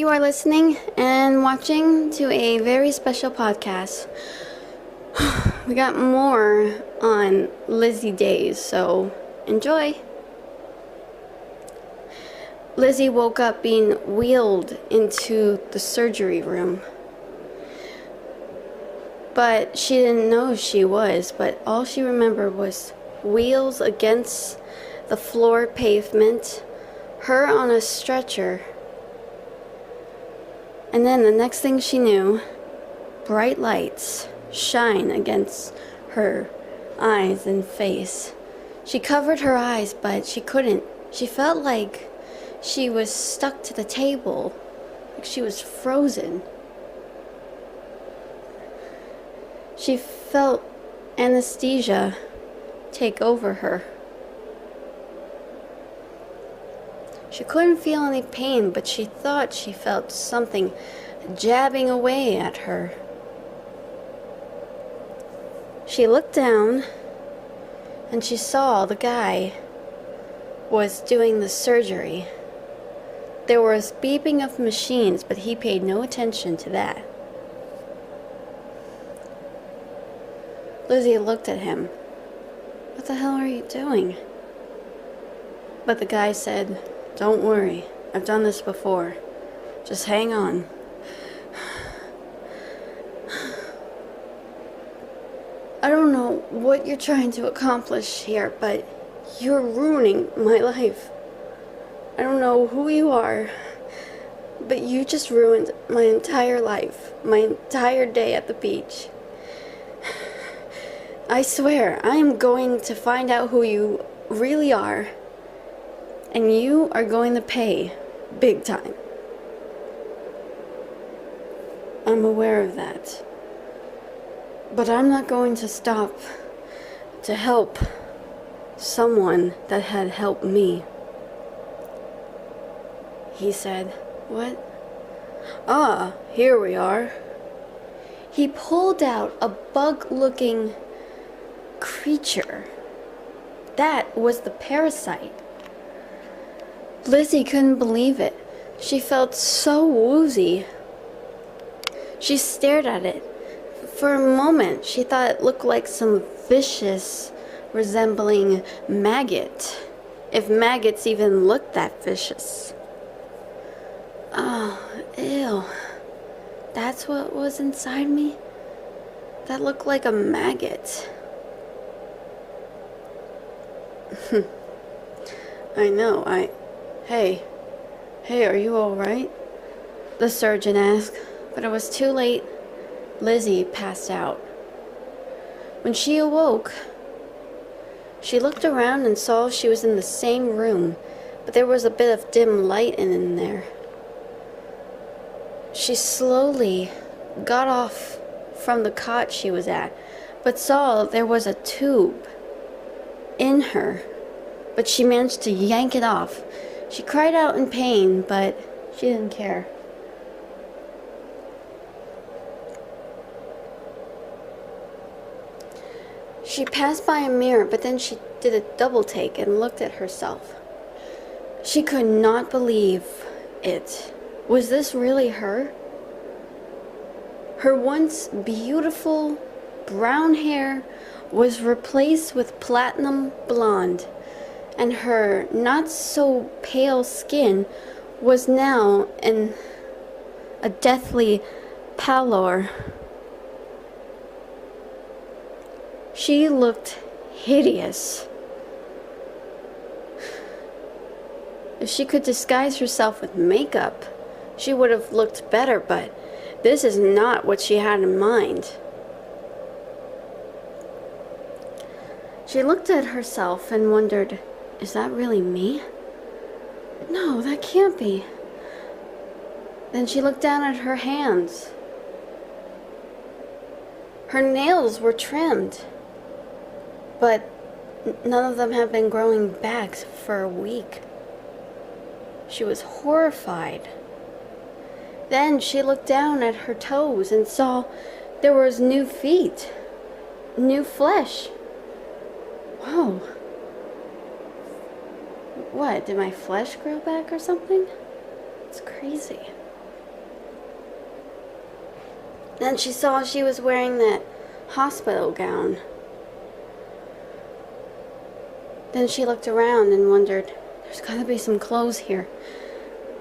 You are listening and watching to a very special podcast. We got more on Lizzy days, so enjoy. Lizzy woke up being wheeled into the surgery room. But she didn't know she was, but all she remembered was wheels against the floor pavement, her on a stretcher. And then the next thing she knew, bright lights shine against her eyes and face. She covered her eyes, but she couldn't. She felt like she was stuck to the table, like she was frozen. She felt anesthesia take over her. She couldn't feel any pain, but she thought she felt something jabbing away at her. She looked down, and she saw the guy was doing the surgery. There was beeping of machines, but he paid no attention to that. Lizzy looked at him. "What the hell are you doing?" But the guy said, "Don't worry, I've done this before. Just hang on." "I don't know what you're trying to accomplish here, but you're ruining my life. I don't know who you are, but you just ruined my entire life, my entire day at the beach. I swear, I am going to find out who you really are, and you are going to pay big time. I'm aware of that. But I'm not going to stop to help someone that had helped me." He said, "What? Ah, here we are." He pulled out a bug-looking creature. That was the parasite. Lizzy couldn't believe it. She felt so woozy. She stared at it. For a moment, she thought it looked like some vicious, resembling maggot, if maggots even looked that vicious. Oh, ew. That's what was inside me? That looked like a maggot. I know, Hey, are you alright? The surgeon asked, but it was too late. Lizzy passed out. When she awoke, she looked around and saw she was in the same room, but there was a bit of dim light in there. She slowly got off from the cot she was at, but saw there was a tube in her, but she managed to yank it off. She cried out in pain, but she didn't care. She passed by a mirror, but then she did a double take and looked at herself. She could not believe it. Was this really her? Her once beautiful brown hair was replaced with platinum blonde, and her not so pale skin was now in a deathly pallor. She looked hideous. If she could disguise herself with makeup, she would have looked better, but this is not what she had in mind. She looked at herself and wondered, is that really me? No, that can't be. Then she looked down at her hands. Her nails were trimmed, but none of them had been growing back for a week. She was horrified. Then she looked down at her toes and saw there was new feet, new flesh. Whoa. What, did my flesh grow back or something? It's crazy. Then she saw she was wearing that hospital gown. Then she looked around and wondered, there's gotta be some clothes here.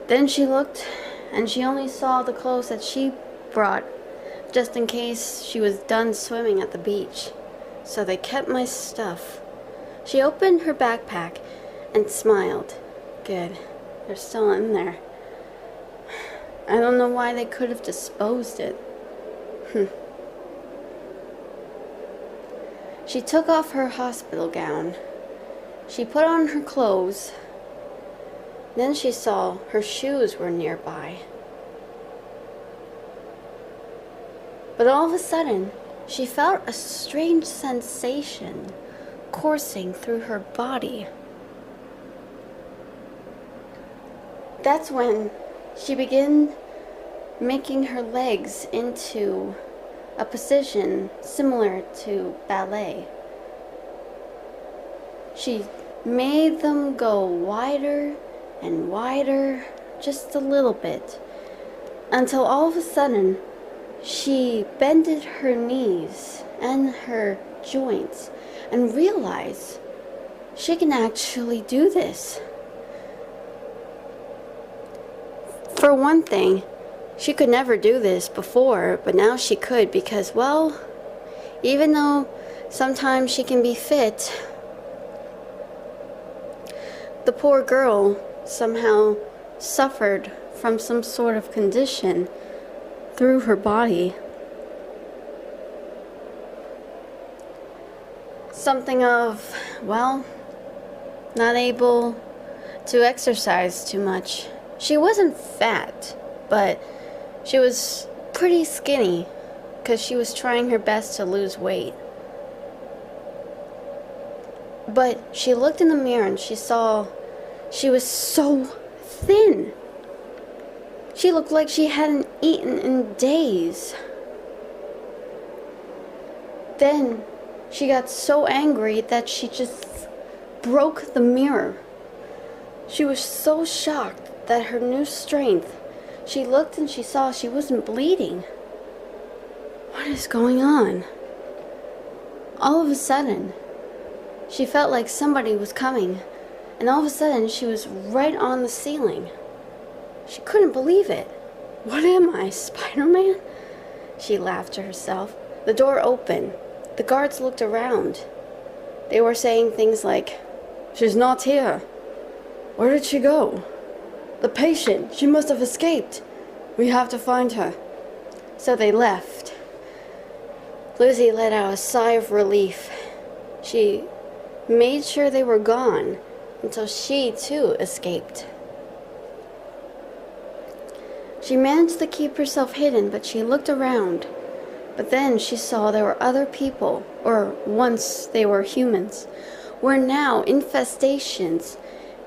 Then she looked, and she only saw the clothes that she brought, just in case she was done swimming at the beach. So they kept my stuff. She opened her backpack and smiled. Good, they're still in there. I don't know why they could have disposed it. She took off her hospital gown. She put on her clothes. Then she saw her shoes were nearby. But all of a sudden, she felt a strange sensation coursing through her body. That's when she began making her legs into a position similar to ballet. She made them go wider and wider, just a little bit, until all of a sudden she bended her knees and her joints and realized she can actually do this. For one thing, she could never do this before, but now she could because, well, even though sometimes she can be fit, the poor girl somehow suffered from some sort of condition through her body. Something of, well, not able to exercise too much. She wasn't fat, but she was pretty skinny because she was trying her best to lose weight. But she looked in the mirror and she saw she was so thin. She looked like she hadn't eaten in days. Then she got so angry that she just broke the mirror. She was so shocked that her new strength, she looked and she saw she wasn't bleeding. What is going on? All of a sudden, she felt like somebody was coming, and all of a sudden she was right on the ceiling. She couldn't believe it. What am I, Spider-Man? She laughed to herself. The door opened. The guards looked around. They were saying things like, "She's not here. Where did she go? The patient, she must have escaped. We have to find her." So they left. Lizzy let out a sigh of relief. She made sure they were gone until she too escaped. She managed to keep herself hidden, but she looked around. But then she saw there were other people, or once they were humans, were now infestations.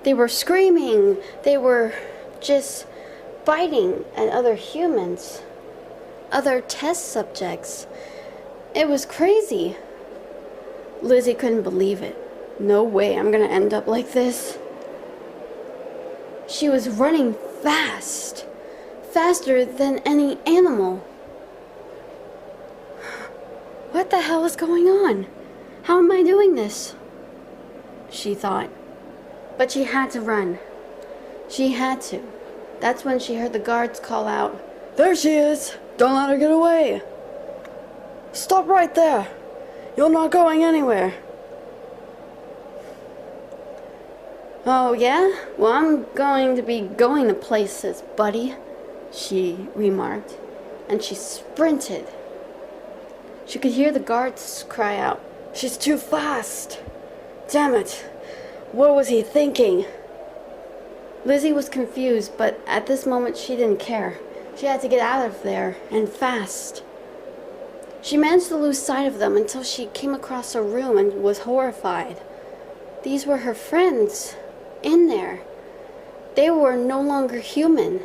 They were screaming. They were just biting at other humans, other test subjects. It was crazy. Lizzy couldn't believe it. No way I'm gonna end up like this. She was running fast, faster than any animal. What the hell is going on? How am I doing this? She thought. But she had to run. She had to. That's when she heard the guards call out, "There she is! Don't let her get away! Stop right there! You're not going anywhere!" "Oh, yeah? Well, I'm going to be going to places, buddy," she remarked, and she sprinted. She could hear the guards cry out, "She's too fast! Damn it! What was he thinking?" Lizzy was confused, but at this moment she didn't care. She had to get out of there, and fast. She managed to lose sight of them until she came across a room and was horrified. These were her friends in there. They were no longer human.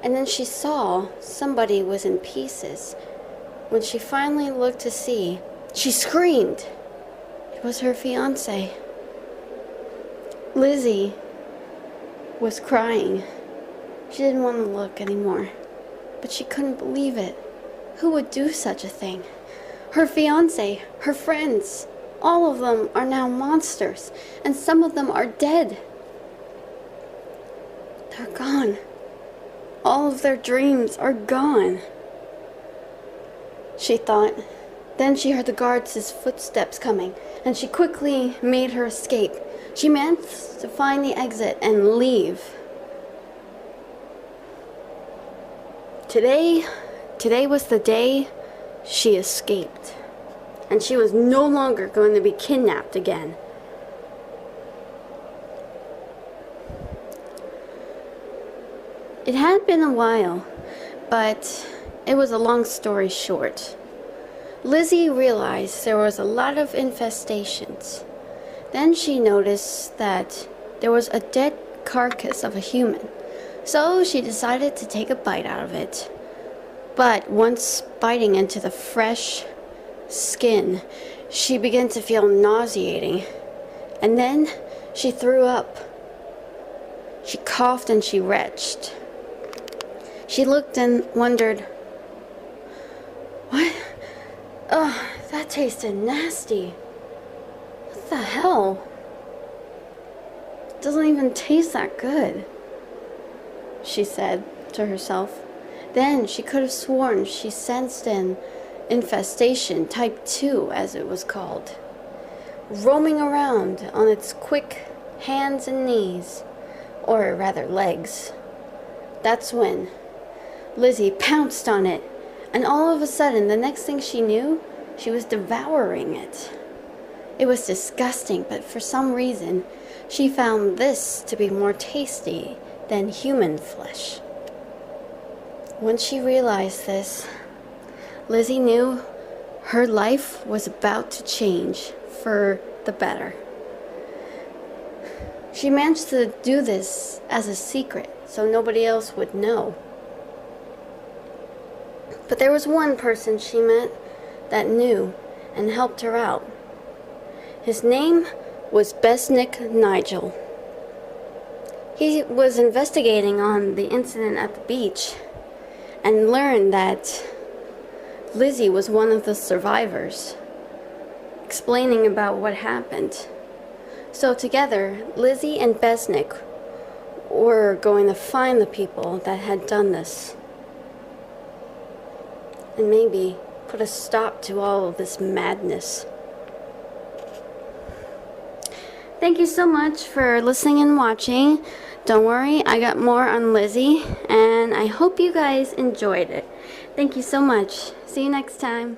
And then she saw somebody was in pieces. When she finally looked to see, she screamed. It was her fiancé. Lizzy was crying. She didn't want to look anymore, but she couldn't believe it. Who would do such a thing? Her fiancé, her friends, all of them are now monsters, and some of them are dead. They're gone. All of their dreams are gone, she thought. Then she heard the guards' footsteps coming, and she quickly made her escape. She managed to find the exit and leave. Today was the day she escaped, and she was no longer going to be kidnapped again. It had been a while, but it was a long story short. Lizzy realized there was a lot of infestations. Then she noticed that there was a dead carcass of a human, so she decided to take a bite out of it. But once biting into the fresh skin, she began to feel nauseating, and then she threw up. She coughed and she retched. She looked and wondered, what? Ugh, that tasted nasty. What the hell? It doesn't even taste that good, she said to herself. Then she could have sworn she sensed an infestation, type 2 as it was called, roaming around on its quick hands and knees, or rather legs. That's when Lizzy pounced on it, and all of a sudden, the next thing she knew, she was devouring it. It was disgusting, but for some reason, she found this to be more tasty than human flesh. Once she realized this, Lizzy knew her life was about to change for the better. She managed to do this as a secret, so nobody else would know. But there was one person she met that knew and helped her out. His name was Besnick Nigel. He was investigating on the incident at the beach and learned that Lizzy was one of the survivors, explaining about what happened. So together, Lizzy and Besnick were going to find the people that had done this, and maybe put a stop to all of this madness. Thank you so much for listening and watching. Don't worry, I got more on Lizzy, and I hope you guys enjoyed it. Thank you so much. See you next time.